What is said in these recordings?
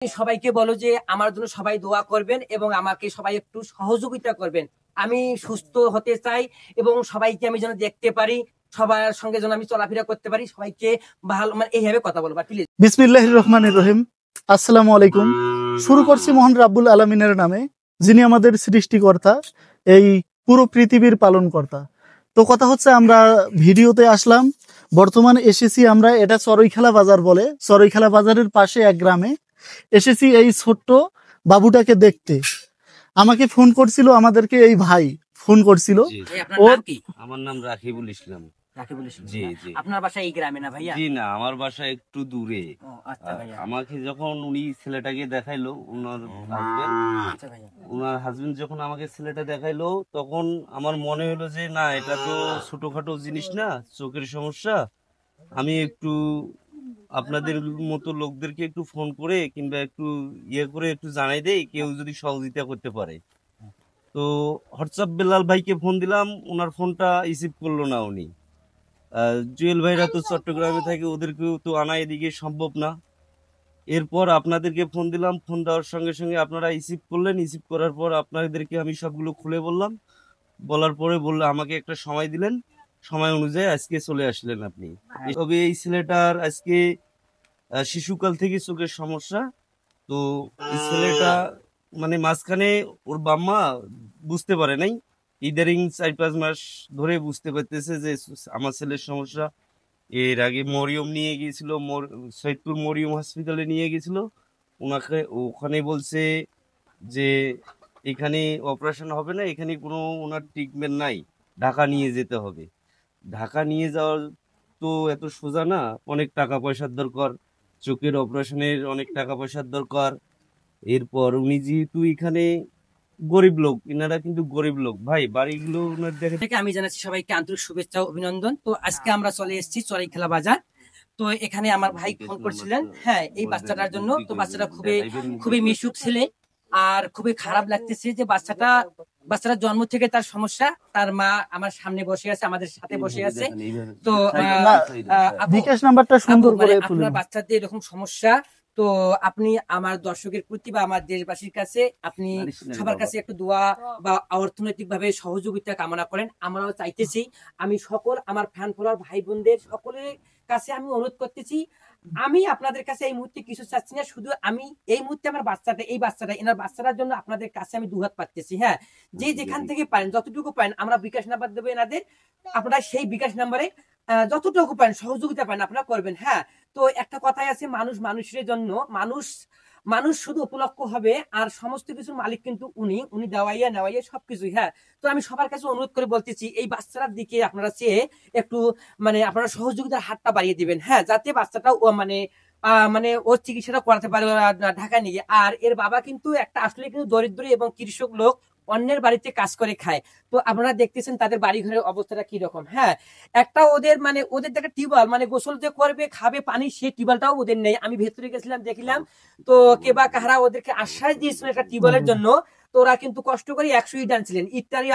সবাইকে বলো যে আমার জন্য সবাই দোয়া করবেন এবং আমাকে সবাই একটু সহযোগিতা করবেন। আমি সুস্থ হতে চাই এবং সবাইকে আমি যেন দেখতে পারি, সবার সঙ্গে যেন আমি চলাফেরা করতে পারি, সবাইকে ভালো মানে এইভাবে কথা বলবা প্লিজ। বিসমিল্লাহির রহমানির রহিম। আসসালামু আলাইকুম। শুরু করছি মহান রাব্বুল আলামিনের নামে, যিনি আমাদের সৃষ্টিকর্তা, এই পুরো পৃথিবীর পালনকর্তা। তো কথা হচ্ছে, আমরা ভিডিওতে আসলাম, বর্তমানে এসেছি আমরা, এটা চড়ইখেলা বাজার বলে, চড়ইখেলা বাজারের পাশে এক গ্রামে এসেছি এই ছোট্ট বাবুটাকে দেখতে। আমাকে ফোন করছিল, আমাদেরকে এই ভাই ফোন করছিল। আমার নাম রাকিবুল ইসলাম। জি জি। আপনার বাসা এই গ্রামে না ভাইয়া? জি না, আমার বাসা একটু দূরে। আমাকে যখন উনি ছেলেটাকে দেখাইলো, উনার হাজবেন্ড যখন আমাকে ছেলেটা দেখাইলো, তখন আমার মনে হলো যে না, এটা তো ছোটখাটো জিনিস না, চোখের সমস্যা। আমি একটু আপনাদের মতো লোকদেরকে একটু ফোন করে কিংবা একটু ইয়ে করে একটু জানাই দেই, কেউ যদি সহযোগিতা করতে পারে। তো হোয়াটসঅ্যাপ বেলাল ভাইকে ফোন দিলাম, ওনার ফোনটা রিসিভ করলো না উনি। জুয়েল ভাইরা তো চট্টগ্রামে থাকে, ওদেরকেও তো আনা এদিকে সম্ভব না। এরপর আপনাদেরকে ফোন দিলাম, ফোন দেওয়ার সঙ্গে সঙ্গে আপনারা রিসিভ করলেন। রিসিভ করার পর আপনাদেরকে আমি সবগুলো খুলে বললাম, বলার পরে বললে আমাকে একটা সময় দিলেন, সময় অনুযায়ী আজকে চলে আসলেন আপনি। তবে এই ছেলেটার আজকে শিশুকাল থেকে চোখের সমস্যা। তো এই ছেলেটা মানে মাঝখানে ওর বাম্মা বুঝতে পারে নাই, ইদারিং 4-5 মাস ধরে বুঝতে পারতেছে যে আমার ছেলের সমস্যা। এর আগে মরিয়ম নিয়ে গিয়েছিল, সৈয়দপুর মরিয়ম হসপিটালে নিয়ে গেছিল। ওখানে বলছে যে এখানে অপারেশন হবে না, এখানে কোনো ওনার ট্রিটমেন্ট নাই, ঢাকা নিয়ে যেতে হবে। ঢাকা নিয়ে যাওয়ার তো এত সোজা না, অনেক টাকা পয়সার দরকার, চোখের অপারেশনের অনেক টাকা পয়সার দরকার। এরপর উনি যেহেতু এখানে গরিব লোক, এনারা কিন্তু গরিব লোক ভাই, বাড়িগুলো থেকে আমি জানাচ্ছি সবাইকে আন্তরিক শুভেচ্ছা অভিনন্দন। তো আজকে আমরা চলে এসেছি চড়াইখেলা বাজার। তো এখানে আমার ভাই ফোন করছিলেন, হ্যাঁ, এই বাচ্চাটার জন্য। তো বাচ্চাটা খুবই খুবই মিশুক ছেলে, আর খুবই খারাপ লাগতেছে যে বাচ্চাটার জন্ম থেকে তার সমস্যা। তার মা আমার সামনে বসে আছে, আমাদের সাথে বসে আছে। তো বিকাশ নাম্বারটা সুন্দর করে আপনার বাচ্চাদের এরকম সমস্যা, তো আপনি আমার দর্শকের প্রতি বা আমার দেশবাসীর কাছে আপনি সবার কাছে একটু দোয়া বা অর্থনৈতিক ভাবে সহযোগিতা কামনা করেন। আমরাও চাইতেছি, আমি সকল আমার ফ্যান ফলোয়ার ভাই বোনদের সকলের কাছে আমি অনুরোধ করতেছি, আমি আপনাদের কাছে এই মুহূর্তে কিছু চাচ্ছি না, শুধু আমি এই মুহূর্তে আমার বাচ্চাটা এনার বাচ্চাটার জন্য আপনাদের কাছে আমি দুহাত পাচ্ছি। হ্যাঁ, যে যেখান থেকে পারেন, যতটুকু পারেন, আমরা বিকাশ নাম্বার দেবো এনাদের, আপনারা সেই বিকাশ নাম্বারে যতটুকু পারেন সহযোগিতা পারেন আপনারা করবেন। হ্যাঁ, তো একটা কথাই আছে, মানুষ মানুষের জন্য, মানুষ শুধু উপলক্ষ হবে, আর সমস্ত কিছুর মালিক কিন্তু উনি দেওয়াইয়া নেওয়াইয়া সবকিছু। হ্যাঁ, তো আমি সবার কাছে অনুরোধ করে বলতেছি, এই বাচ্চাটার দিকে আপনারা চেয়ে একটু মানে আপনারা সহযোগিতার হাতটা বাড়িয়ে দিবেন। হ্যাঁ, যাতে বাচ্চাটা মানে ওর চিকিৎসাটা করাতে পারে ঢাকা নিয়ে। আর এর বাবা কিন্তু একটা আসলে কিন্তু দরিদ্র এবং কৃষক লোক, অন্যের বাড়িতে কাজ করে খায়। তো আপনারা দেখতেছেন তাদের বাড়ি ঘরের অবস্থাটা কি রকম। হ্যাঁ, একটা ওদের একটা টিউবওয়েল, মানে গোসল যে করবে খাবে পানি, সেই টিউবওয়েলটাও ওদের নেই। আমি ভেতরে গেছিলাম, দেখলাম। তো কে বা কাহারা ওদেরকে আশ্বাস দিয়েছিল একটা টিউবওয়েলের জন্য, তো ওরা কিন্তু কষ্ট করে 100 ইট আনছিলেন, ইটটারই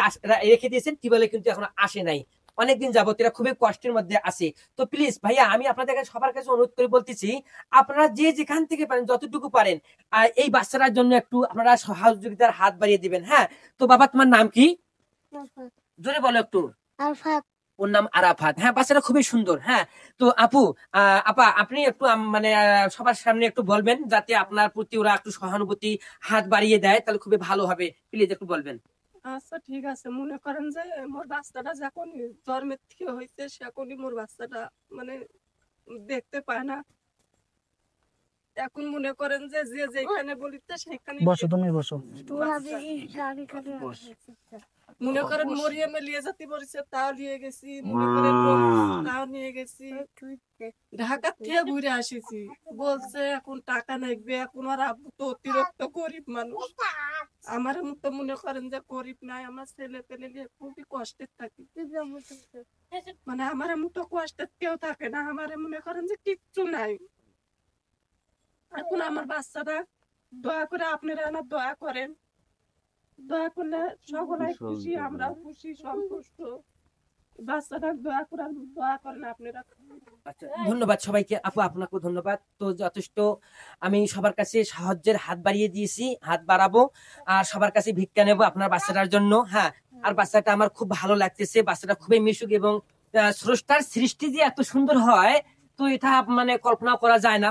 রেখে দিয়েছেন, টিউবওয়েলে কিন্তু এখন আসে নাই অনেকদিন যাবত। এরা খুবই কষ্টের মধ্যে আছে। তো প্লিজ ভাইয়া, আমি আপনাদের কাছে সবার কাছে অনুরোধ করে বলতেছি, আপনারা যে যেখান থেকে পারেন, যতটুকু পারেন, এই বাচ্চাটার জন্য একটু আপনারা সহযোগিতার হাত বাড়িয়ে দিবেন। হ্যাঁ, তো বাবা তোমার নাম কি? জোরে বলো একটু। ওর নাম আরাফাত। হ্যাঁ, বাচ্চাটা খুবই সুন্দর। হ্যাঁ, তো আপা আপনি একটু মানে সবার সামনে একটু বলবেন, যাতে আপনার প্রতি ওরা একটু সহানুভূতি হাত বাড়িয়ে দেয়, তাহলে খুবই ভালো হবে। প্লিজ একটু বলবেন। আচ্ছা ঠিক আছে, মনে করেন যে মোর বাচ্চাটা যখন জন্মের থেকে হয়েছে, সেখনই মোর বাচ্চাটা মানে দেখতে পায় না। এখন মনে করেন যে যেখানে বলিতে সেখানে বসো, তুমি বসো। মনে করেন মরিয়মে লিয়ে যেতে বলেছে, তাও নিয়ে গেছি, মনে করেন তাও নিয়ে গেছি, ঢাকা থেকে ঘুরে আসিছি। বলছে এখন টাকা নেবে, এখন আর আব্বু তো অতিরিক্ত গরিব মানুষ, আমার মতো মনে করেন যে গরিব নাই, আমার ছেলে পেলে নিয়ে খুবই কষ্টের থাকি। মানে আমার মতো কষ্টের কেউ থাকে না, আমার মনে করেন যে কিচ্ছু নাই। এখন আমার বাচ্চাটা দয়া করে আপনারা আমার দয়া করেন, দয়া করলে সকলাই খুশি, আমরাও খুশি, সন্তুষ্ট। বাচ্চাটা দোয়া করেন, দোয়া করেন আপনারা। আচ্ছা, ধন্যবাদ সবাইকে। আপু আপনাকেও ধন্যবাদ। তো যথেষ্ট আমি সবার কাছে সাহায্যের হাত বাড়িয়ে দিয়েছি, হাত বাড়াবো আর সবার কাছে ভিক্ষা নেবো আপনার বাচ্চাটার জন্য। হ্যাঁ, আর বাচ্চাটা আমার খুব ভালো লাগতেছে, বাচ্চাটা খুবই মিশুক এবং স্রষ্টার সৃষ্টি যে এত সুন্দর হয় তো এটা মানে কল্পনা করা যায় না।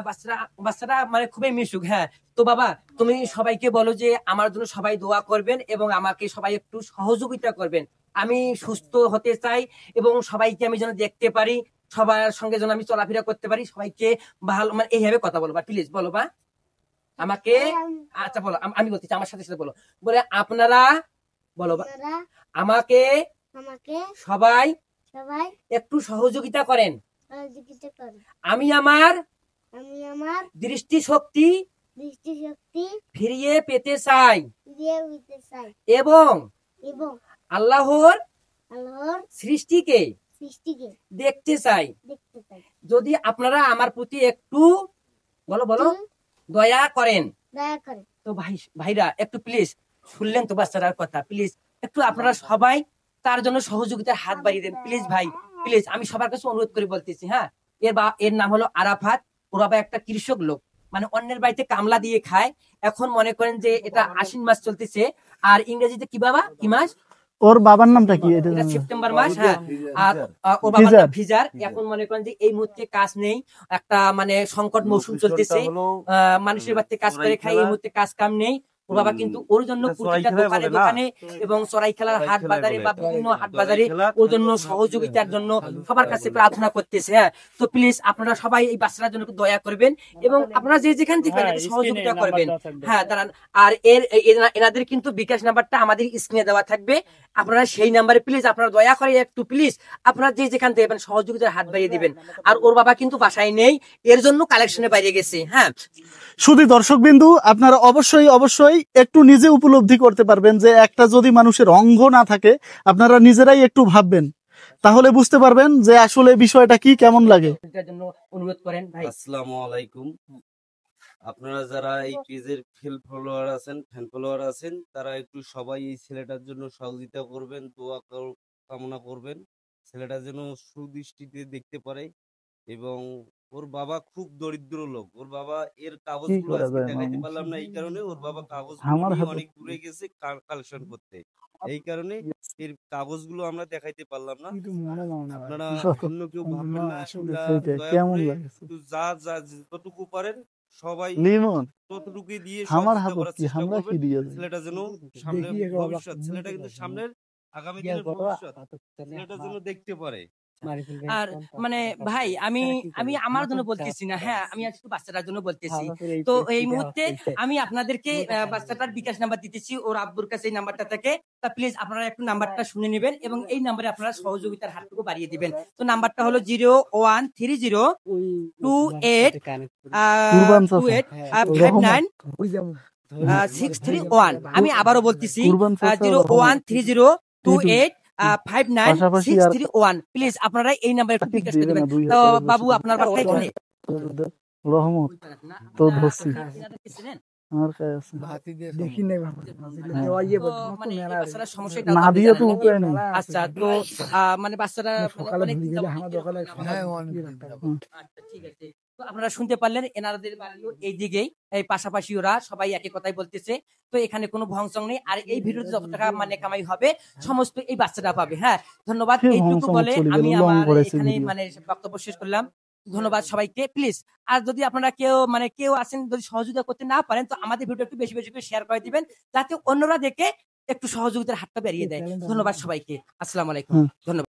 বাচ্চাটা মানে খুবই মিশুক। হ্যাঁ, তো বাবা তুমি সবাইকে বলো যে আমার জন্য সবাই দোয়া করবেন এবং আমাকে সবাই একটু সহযোগিতা করবেন। আমি সুস্থ হতে চাই এবং সবাইকে আমি যেন দেখতে পারি, সবার সঙ্গে যেন আমি চলাফেরা করতে পারি, সবাইকে ভালো মানে এইভাবে কথা বলবা, প্লিজ বলো বা আমাকে। আচ্ছা বলো, আমি বলতেছি আমার সাথে সাথে বলো, বলে আপনারা বলো বা আপনারা আমাকে আমাকে সবাই সবাই একটু সহযোগিতা করেন। সহযোগিতা করুন। আমি আমার আমি আমার দৃষ্টিশক্তি দৃষ্টিশক্তি ফিরিয়ে পেতে চাই দিয়ে দিতে চাই এবং এবং আল্লাহর আল্লাহর সৃষ্টিকে সৃষ্টিকে দেখতে চাই। দেখতে চাই। যদি আপনারা আমার প্রতি একটু বলো বলো দয়া করেন। দয়া করে তো ভাইরা একটু প্লিজ শুনলেন তো বাচ্চাটার কথা, প্লিজ একটু আপনারা সবাই তার জন্য সহযোগিতার হাত বাড়িয়ে দেন প্লিজ ভাই, প্লিজ। আমি সবার কাছে অনুরোধ করে বলতেছি। হ্যাঁ, এর নাম হলো আরাফাত। ওর বাবা একটা কৃষক লোক, মানে অন্যের বাড়িতে কামলা দিয়ে খায়। এখন মনে করেন যে এটা আশ্বিন মাস চলতেছে, আর ইংরেজিতে কি বাবা কি মাস? ওর বাবার নামটা কি এটা এটা জানি না। সেপ্টেম্বর মাস। হ্যাঁ, আর ওর বাবার ভিজার। নাম ভিজার। এখন মনে করেন যে এই মুহূর্তে কাজ নেই, একটা মানে সংকট মৌসুম চলতেছে, মানুষের বাড়িতে কাজ করে খাই, এই মুহূর্তে কাজ কাম নেই। ওর বাবা কিন্তু ওর জন্য প্রতিটা দোকানে দোকানে এবং চড়াই খেলার হাট বাজারে বা বিভিন্ন হাট বাজারে ওর জন্য সহযোগিতার জন্য সবার কাছে প্রার্থনা করতেছে। হ্যাঁ, তো প্লিজ আপনারা সবাই এই বাচ্চাটার জন্য একটু দয়া করবেন এবং আপনারা যে যেখান থেকে পারেন একটু সহযোগিতা করবেন। হ্যাঁ দাঁড়ান, আর এনাদের কিন্তু বিকাশ নাম্বারটা আমাদের স্ক্রিনে দেওয়া থাকবে, আপনারা সেই নাম্বারে প্লিজ আপনারা দয়া করে একটু প্লিজ আপনারা যে যেখান থেকে পারেন সহযোগিতার হাত বাড়িয়ে দিবেন। আর ওর বাবা কিন্তু বাসায় নেই, এর জন্য কালেকশনে বাইরে গেছে। হ্যাঁ, শুধু দর্শক বিন্দু আপনারা অবশ্যই অবশ্যই একটু নিজে উপলব্ধি করতে পারবেন যে একটা যদি মানুষের অঙ্গ না থাকে, আপনারা নিজেরাই একটু ভাববেন, তাহলে বুঝতে পারবেন যে আসলে বিষয়টা কি কেমন লাগে। এটার জন্য অনুরোধ করেন ভাই। আসসালামু আলাইকুম। আপনারা যারা এই পেজের ফ্যান ফলোয়ার আছেন তারা একটু সবাই এই ছেলেটার জন্য সহযোগিতা করবেন, দোয়া কামনা করবেন, ছেলেটা যেন সুদৃষ্টিতে দেখতে পারে। এবং ওর বাবা খুব দরিদ্র লোক, ওর বাবা এর কাগজগুলো করা আজকে যায় দেখাইতে মামু? পারলাম না এই কারণে ওর বাবা কাগজগুলো আমার নিয়ে হাতে অনেক দূরে গেছে কালেকশন করতে, এই কারণে এর কাগজগুলো আমরা দেখাইতে পারলাম না। আপনারা অন্য কেউ ভাববেন না, আসলে এটা সেইটা দয়া কেমন করে লাগে একটু যা যতটুকু পারেন সবাই লিমন ততটুকু দিয়ে আমার সহযোগিতা হাতত করার কি চেষ্টা আমরা কি করবেন। দিয়ে ছেলেটা যেন সামনে ভবিষ্যৎ, ছেলেটা কিন্তু সামনের আগামী দিনের ভবিষ্যৎ, ছেলেটা যেন দেখতে পারে। আর মানে ভাই আমি আমি আমার জন্য বলতেছি না, হ্যাঁ আমি আজকে বাচ্চাটার জন্য বলতেছি। তো এই মুহূর্তে আমি আপনাদেরকে বাচ্চাটার বিকাশ নাম্বার দিতেছি ওর আব্বুর কাছে, এই নাম্বারটা থেকে। তা প্লিজ আপনারা একটু নাম্বারটা শুনে নেবেন এবং এই নাম্বারে আপনারা সহযোগিতার হাতটুকু বাড়িয়ে দিবেন। তো নাম্বারটা হলো 0130282859 আমি আবারও বলতেছি 01302859 প্লিজ আপনারা এই নাম্বারে একটু বিকাশ করে দেবেন। তো বাবু আপনার বাসা এখানে? রহমত তো ধরছি আমার কাছে আছে। মানে এই বাচ্চাটার সমস্যাটা না আপনি দিয়ে তো জানেন নাকি? উপায় নেই। আচ্ছা, তো মানে বাচ্চাটা অনেক আচ্ছা ঠিক আছে। তো আপনারা শুনতে পারলেন এনাদের বাড়িও এই দিকেই, এই পাশাপাশি ওরা সবাই একই কথাই বলতেছে। তো এখানে কোনো ভংসং নেই, আর এই ভিডিওতে যত টাকা মানে কামাই হবে সমস্ত এই বাচ্চাটা পাবে। হ্যাঁ, ধন্যবাদ। সে এইটুকু ভংসং বলে চলে গেল, আমি লং আমার করেছে এখানে ভিডিও। মানে বক্তব্য শেষ করলাম। ধন্যবাদ সবাইকে। প্লিজ আর যদি আপনারা কেউ আছেন যদি সহযোগিতা করতে না পারেন তো আমাদের ভিডিও একটু বেশি বেশি করে শেয়ার করে দিবেন, যাতে অন্যরা দেখে একটু সহযোগিতার হাতটা বেরিয়ে দেয়। ধন্যবাদ সবাইকে। আসসালামু আলাইকুম। ধন্যবাদ।